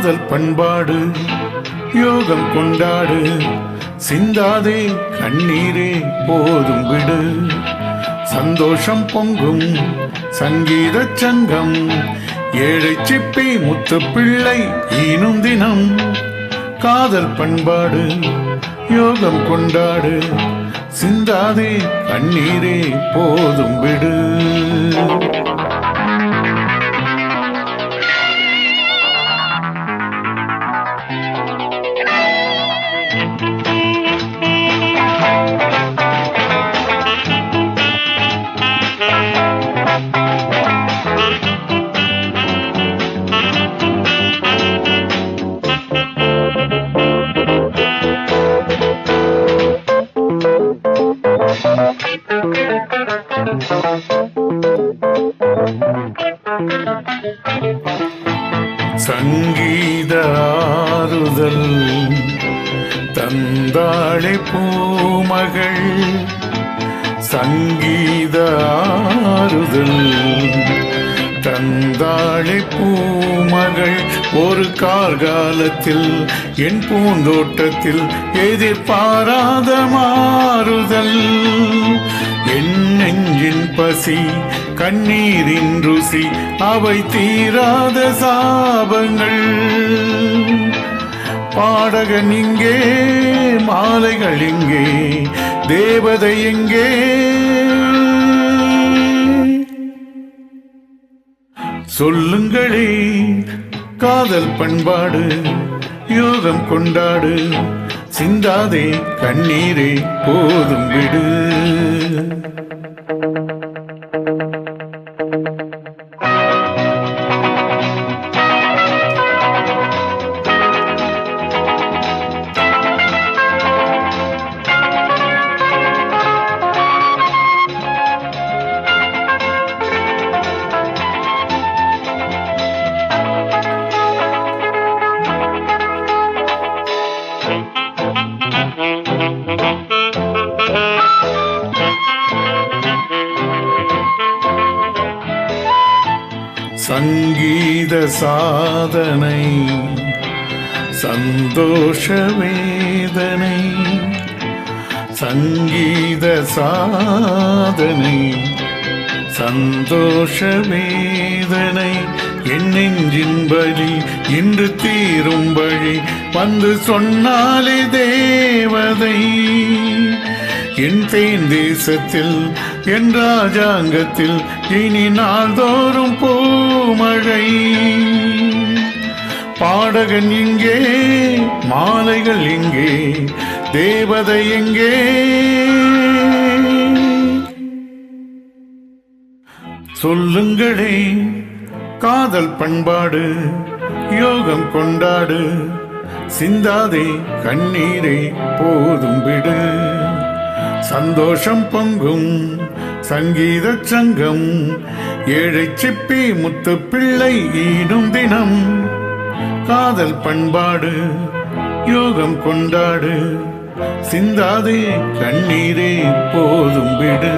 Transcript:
காதல் பண்பாடு யோகம் கொண்டாடு, சிந்தாதே கண்ணீரே போதும் விடு. சந்தோஷம் பொங்கும் சங்கீத சங்கம், ஏழை சிப்பி முத்து பிள்ளை ஈனும் தினம். காதல் பண்பாடு யோகம் கொண்டாடு, சிந்தாதே கண்ணீரே போதும் விடு. சங்கீத ஆறுதல் தந்தாளை பூமகள், சங்கீத ஆறுதல் தந்தாளை பூமகள். ஒரு கார்காலத்தில் என் பூந்தோட்டத்தில் எதிர்பாராத மாறுதல். என் நெஞ்சின் பசி கண்ணீரின் ருசி, அவை தீராத சாபங்கள். பாடகன் இங்கே, மாலைகள் இங்கே, தேவதை எங்கே? சொல்லுங்களே காதல் பண்பாடு யோகம் கொண்டாடு, சிந்தாதே கண்ணீரே போதும் விடு. சங்கீத சாதனை சந்தோஷ வேதனை, சங்கீத சாதனை சந்தோஷ வேதனை. என் நெஞ்சின் வலி இன்று தீரும் வழி வந்து சொன்னாலே தேவதை. என் தேன் தேசத்தில் என் ராஜாங்கத்தில் இனி நாள்தோறும் பூமழை. பாடகன் இங்கே, மாலைகள் இங்கே, தேவதை எங்கே? சொல்லுங்களே காதல் பண்பாடு யோகம் கொண்டாடு, சிந்தாதே கண்ணீரே போதும் விடு. சந்தோஷம் பொங்கும் சங்கீத சங்கம், ஏழை சிப்பி முத்து பிள்ளை ஈனும் தினம். காதல் பண்பாடு யோகம் கொண்டாடு, சிந்தாதே கண்ணீரே போதும் விடு.